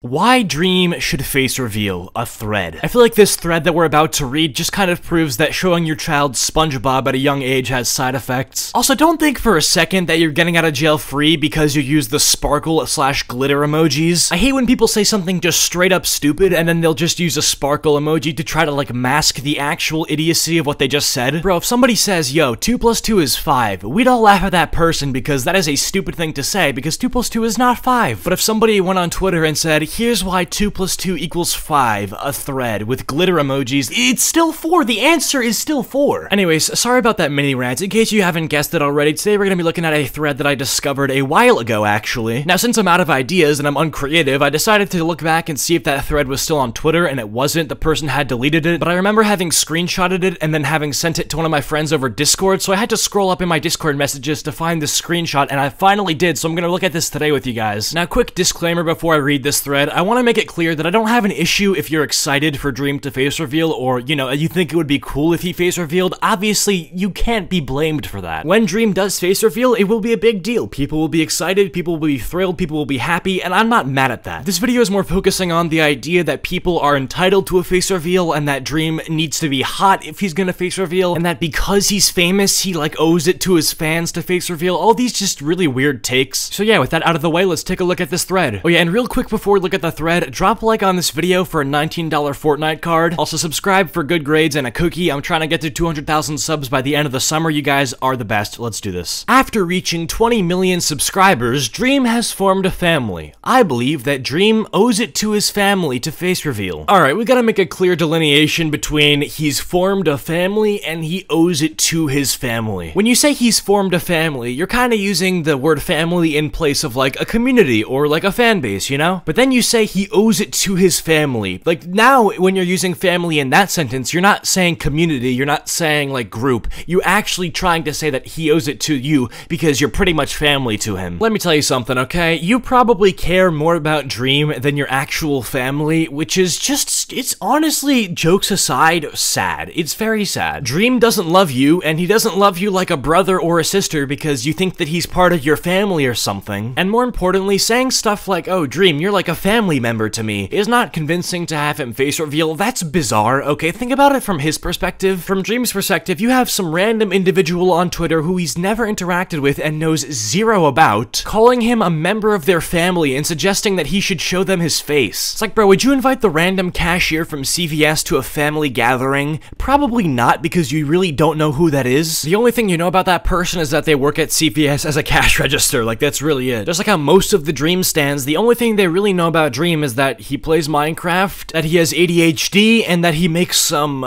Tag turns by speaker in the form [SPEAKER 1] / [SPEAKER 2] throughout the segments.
[SPEAKER 1] Why Dream should face reveal a thread. I feel like this thread that we're about to read just kind of proves that showing your child SpongeBob at a young age has side effects. Also, don't think for a second that you're getting out of jail free because you use the sparkle/glitter emojis. I hate when people say something just straight up stupid and then they'll just use a sparkle emoji to try to like mask the actual idiocy of what they just said. Bro, if somebody says, yo, 2 + 2 is 5, we'd all laugh at that person because that is a stupid thing to say because 2 + 2 is not 5. But if somebody went on Twitter and said, here's why 2 + 2 = 5, a thread with glitter emojis, it's still 4. The answer is still 4. Anyways, sorry about that mini rant. In case you haven't guessed it already, today we're gonna be looking at a thread that I discovered a while ago, actually. Now, since I'm out of ideas and I'm uncreative, I decided to look back and see if that thread was still on Twitter, and it wasn't. The person had deleted it, but I remember having screenshotted it and then having sent it to one of my friends over Discord, so I had to scroll up in my Discord messages to find this screenshot, and I finally did, so I'm gonna look at this today with you guys. Now, quick disclaimer before I read this thread. I want to make it clear that I don't have an issue if you're excited for Dream to face reveal, or, you know, you think it would be cool if he face revealed. Obviously, you can't be blamed for that. When Dream does face reveal, it will be a big deal. People will be excited, people will be thrilled, people will be happy, and I'm not mad at that. This video is more focusing on the idea that people are entitled to a face reveal, and that Dream needs to be hot if he's gonna face reveal, and that because he's famous, he like owes it to his fans to face reveal. All these just really weird takes. So yeah, with that out of the way, let's take a look at this thread. Oh yeah, and real quick before we look at the thread, drop a like on this video for a $19 Fortnite card. Also subscribe for good grades and a cookie. I'm trying to get to 200,000 subs by the end of the summer. You guys are the best. Let's do this. After reaching 20 million subscribers, Dream has formed a family. I believe that Dream owes it to his family to face reveal. Alright, we gotta make a clear delineation between he's formed a family and he owes it to his family. When you say he's formed a family, you're kind of using the word family in place of like a community or like a fan base, you know? But then you say he owes it to his family. Like now, when you're using family in that sentence, you're not saying community, you're not saying like group. You're actually trying to say that he owes it to you because you're pretty much family to him. Let me tell you something, okay? You probably care more about Dream than your actual family, which is just, it's honestly, jokes aside, sad. It's very sad. Dream doesn't love you, and he doesn't love you like a brother or a sister because you think that he's part of your family or something. And more importantly, saying stuff like, oh, Dream, you're like a family member to me, is not convincing to have him face reveal. That's bizarre, okay? Think about it from his perspective. From Dream's perspective, you have some random individual on Twitter who he's never interacted with and knows zero about, calling him a member of their family and suggesting that he should show them his face. It's like, bro, would you invite the random cashier from CVS to a family gathering? Probably not, because you really don't know who that is. The only thing you know about that person is that they work at CVS as a cash register. Like, that's really it. Just like how most of the Dream stans, the only thing they really know about Dream is that he plays Minecraft, that he has ADHD, and that he makes some,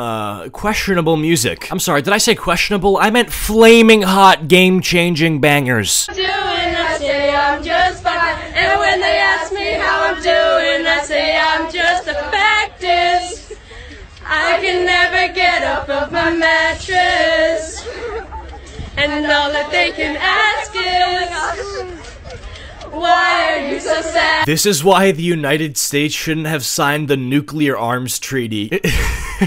[SPEAKER 1] questionable music. I'm sorry, did I say questionable? I meant flaming hot, game-changing bangers.
[SPEAKER 2] I say I'm just fine, and when they ask me how I'm doing, I say I'm just effective. I can never get up of my mattress, and all that they can ask is, why are you so sad?
[SPEAKER 1] This is why the United States shouldn't have signed the Nuclear Arms Treaty.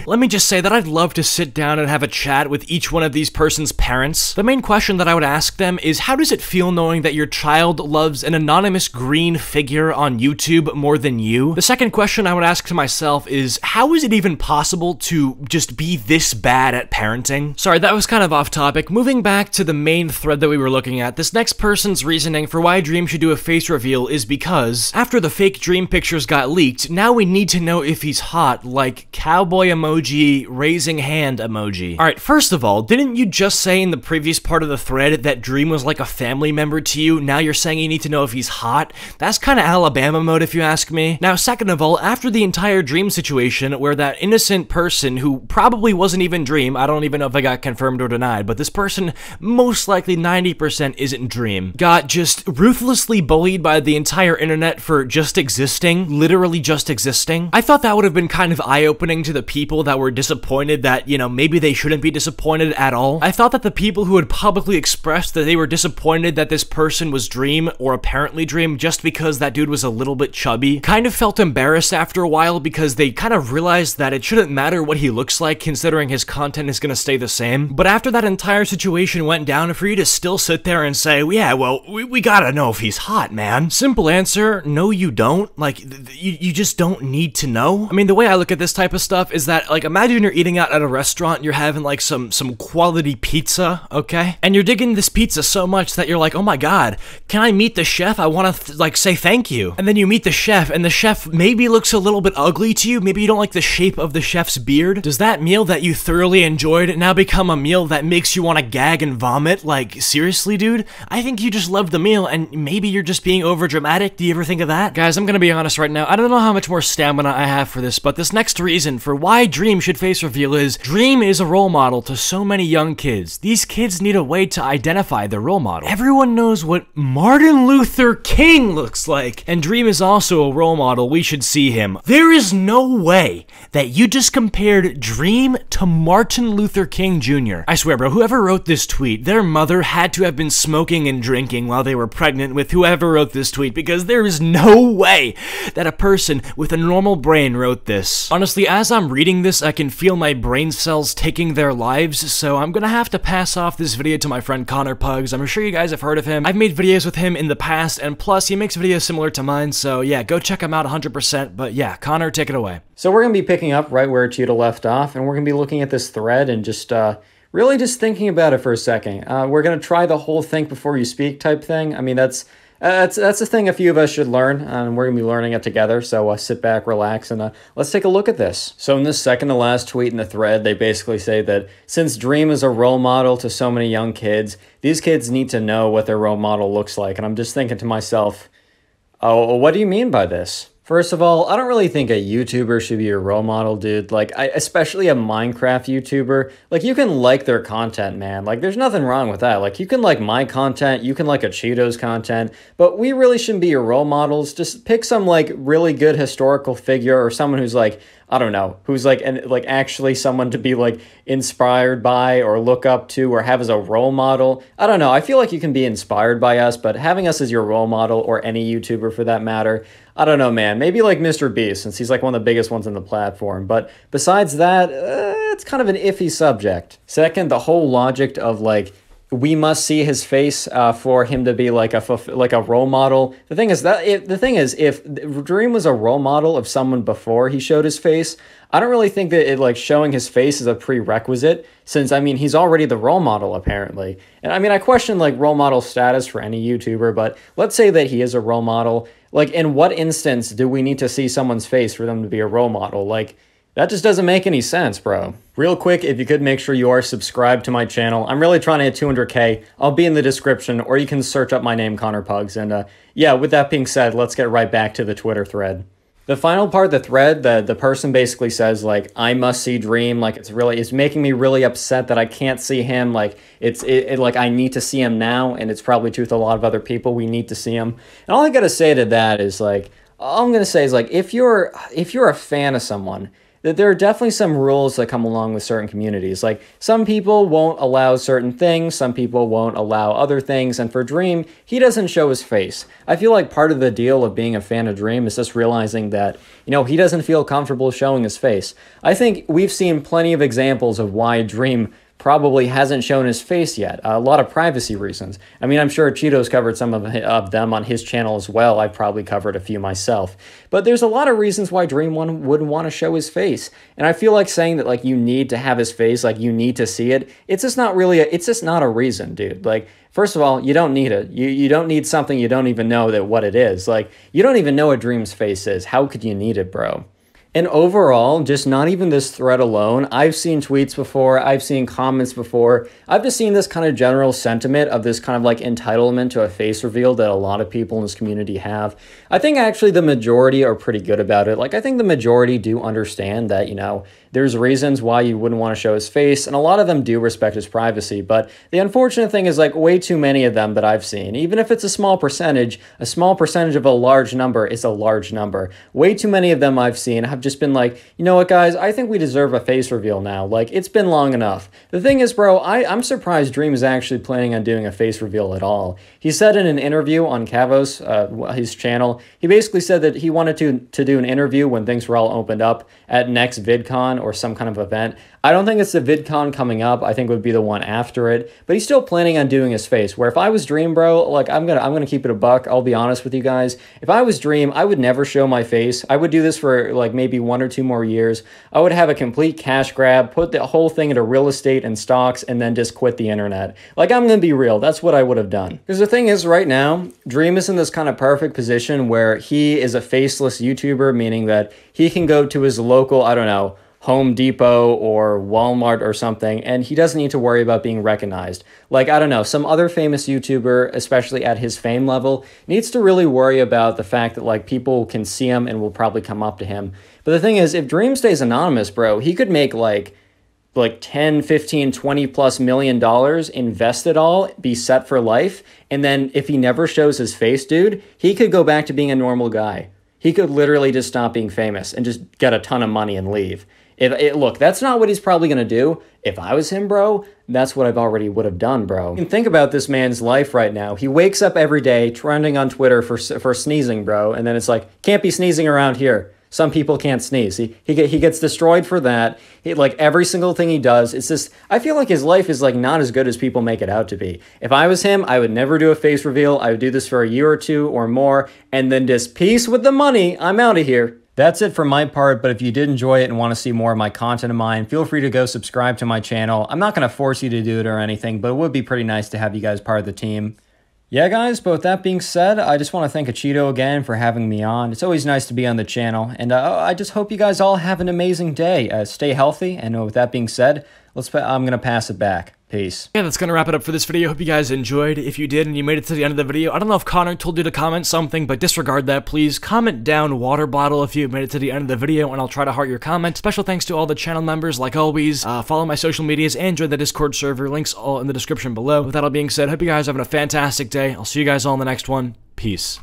[SPEAKER 1] Let me just say that I'd love to sit down and have a chat with each one of these person's parents. The main question that I would ask them is, how does it feel knowing that your child loves an anonymous green figure on YouTube more than you? The second question I would ask to myself is, how is it even possible to just be this bad at parenting? Sorry, that was kind of off topic. Moving back to the main thread that we were looking at, this next person's reasoning for why Dream should do a face reveal is because after the fake Dream pictures got leaked, now we need to know if he's hot, like cowboy emoji, raising hand emoji. Alright, first of all, didn't you just say in the previous part of the thread that Dream was like a family member to you? Now you're saying you need to know if he's hot? That's kind of Alabama mode if you ask me. Now, second of all, after the entire Dream situation where that innocent person who probably wasn't even Dream, I don't even know if I got confirmed or denied, but this person, most likely 90% isn't Dream, got just ruthlessly bullied by the entire internet for just existing, literally just existing. I thought that would have been kind of eye-opening to the people that were disappointed that, you know, maybe they shouldn't be disappointed at all. I thought that the people who had publicly expressed that they were disappointed that this person was Dream, or apparently Dream, just because that dude was a little bit chubby, kind of felt embarrassed after a while because they kind of realized that it shouldn't matter what he looks like considering his content is gonna stay the same. But after that entire situation went down, for you to still sit there and say, yeah, well, we gotta know if he's hot, hot, man. Simple answer, no you don't. Like, you just don't need to know. I mean, the way I look at this type of stuff is that, like, imagine you're eating out at a restaurant, you're having, like, some quality pizza, okay? And you're digging this pizza so much that you're like, oh my god, can I meet the chef? I want to, like, say thank you. And then you meet the chef, and the chef maybe looks a little bit ugly to you, maybe you don't like the shape of the chef's beard. Does that meal that you thoroughly enjoyed now become a meal that makes you want to gag and vomit? Like, seriously, dude? I think you just loved the meal, and maybe you're just being over dramatic. Do you ever think of that? Guys, I'm gonna be honest right now, I don't know how much more stamina I have for this, but this next reason for why Dream should face reveal is Dream is a role model to so many young kids. These kids need a way to identify their role model. Everyone knows what Martin Luther King looks like, and Dream is also a role model. We should see him. There is no way that you just compared Dream to Martin Luther King Jr. I swear, bro, whoever wrote this tweet, their mother had to have been smoking and drinking while they were pregnant with whoever wrote this tweet, because there is no way that a person with a normal brain wrote this. Honestly, as I'm reading this, I can feel my brain cells taking their lives, so I'm gonna have to pass off this video to my friend Connor Pugs. I'm sure you guys have heard of him. I've made videos with him in the past, and plus, he makes videos similar to mine, so yeah, go check him out 100%, but yeah, Connor, take it away.
[SPEAKER 3] So we're going to be picking up right where Cheetah left off, and we're going to be looking at this thread and just really just thinking about it for a second. We're going to try the whole think before you speak type thing. I mean, that's a thing a few of us should learn, and we're going to be learning it together, so sit back, relax, and let's take a look at this. So in this second to last tweet in the thread, they basically say that since Dream is a role model to so many young kids, these kids need to know what their role model looks like, and I'm just thinking to myself, oh, what do you mean by this? First of all, I don't really think a YouTuber should be your role model, dude. Like, especially a Minecraft YouTuber. Like, you can like their content, man. Like, there's nothing wrong with that. Like, you can like my content, you can like a Cheeto's content, but we really shouldn't be your role models. Just pick some, like, really good historical figure or someone who's, like, I don't know, who's like actually someone to be like inspired by or look up to or have as a role model. I don't know. I feel like you can be inspired by us, but having us as your role model or any YouTuber for that matter, I don't know, man. Maybe like Mr. Beast, since he's like one of the biggest ones on the platform. But besides that, it's kind of an iffy subject. Second, the whole logic of like, we must see his face for him to be like a role model. The thing is if Dream was a role model of someone before he showed his face, I don't really think that like showing his face is a prerequisite, since I mean he's already the role model apparently. And I mean I question like role model status for any YouTuber, but let's say that he is a role model. Like in what instance do we need to see someone's face for them to be a role model? Like that just doesn't make any sense, bro. Real quick, if you could make sure you are subscribed to my channel. I'm really trying to hit 200K. I'll be in the description, or you can search up my name, Connor Pugs. And yeah, with that being said, let's get right back to the Twitter thread. The final part of the thread, the person basically says, like, I must see Dream. Like, it's making me really upset that I can't see him. Like, like, I need to see him now. And it's probably true with a lot of other people. We need to see him. And all I got to say to that is, like, all I'm going to say is, like, if you're a fan of someone, that there are definitely some rules that come along with certain communities. Like, some people won't allow certain things, some people won't allow other things, and for Dream, he doesn't show his face. I feel like part of the deal of being a fan of Dream is just realizing that, you know, he doesn't feel comfortable showing his face. I think we've seen plenty of examples of why Dream probably hasn't shown his face yet. A lot of privacy reasons. I mean, I'm sure Cheeto's covered some of them on his channel as well. I've probably covered a few myself. But there's a lot of reasons why Dream wouldn't want to show his face. And I feel like saying that, like, you need to have his face, like, you need to see it, it's just not really, it's just not a reason, dude. Like, first of all, you don't need it. You don't need something you don't even know that what it is. Like, you don't even know what Dream's face is. How could you need it, bro? And overall, just not even this thread alone, I've seen tweets before, I've seen comments before, I've just seen this kind of general sentiment of this kind of like entitlement to a face reveal that a lot of people in this community have. I think actually the majority are pretty good about it. Like, I think the majority do understand that, you know, there's reasons why you wouldn't want to show his face, and a lot of them do respect his privacy, but the unfortunate thing is, like, way too many of them that I've seen, even if it's a small percentage of a large number is a large number. Way too many of them I've seen have just been like, you know what, guys, I think we deserve a face reveal now. Like, it's been long enough. The thing is, bro, I'm surprised Dream is actually planning on doing a face reveal at all. He said in an interview on Cavo's, his channel, he basically said that he wanted to do an interview when things were all opened up at next VidCon or some kind of event. I don't think it's the VidCon coming up. I think it would be the one after it, but he's still planning on doing his face, where if I was Dream, bro, like I'm gonna keep it a buck. I'll be honest with you guys. If I was Dream, I would never show my face. I would do this for like maybe 1 or 2 more years. I would have a complete cash grab, put the whole thing into real estate and stocks, and then just quit the internet. Like, I'm gonna be real. That's what I would have done. Because the thing is, right now, Dream is in this kind of perfect position where he is a faceless YouTuber, meaning that he can go to his local, I don't know, Home Depot or Walmart or something, and he doesn't need to worry about being recognized. Like, I don't know, some other famous YouTuber, especially at his fame level, needs to really worry about the fact that, like, people can see him and will probably come up to him. But the thing is, if Dream stays anonymous, bro, he could make, like 10, 15, 20 plus $million, invest it all, be set for life, and then if he never shows his face, dude, he could go back to being a normal guy. He could literally just stop being famous and just get a ton of money and leave. Look, that's not what he's probably going to do. If I was him, bro, that's what I've already would have done, bro. And think about this man's life right now. He wakes up every day trending on Twitter for sneezing, bro. And then it's like, can't be sneezing around here. Some people can't sneeze. He gets destroyed for that. Like, every single thing he does, it's just, I feel like his life is, like, not as good as people make it out to be. If I was him, I would never do a face reveal. I would do this for a year or 2 or more, and then just peace with the money. I'm out of here. That's it for my part, but if you did enjoy it and want to see more of my content of mine, feel free to go subscribe to my channel. I'm not going to force you to do it or anything, but it would be pretty nice to have you guys part of the team. Yeah, guys, but with that being said, I just want to thank Cheeto again for having me on. It's always nice to be on the channel, and I just hope you guys all have an amazing day. Stay healthy, and with that being said, I'm going to pass it back. Peace. Yeah, that's gonna wrap it up for this video. Hope you guys enjoyed. If you did and you made it to the end of the video, I don't know if Connor told you to comment something, but disregard that, please. Comment down water bottle if you made it to the end of the video, and I'll try to heart your comment. Special thanks to all the channel members, like always. Follow my social medias and join the Discord server. Links all in the description below. With that all being said, hope you guys are having a fantastic day. I'll see you guys all in the next one. Peace.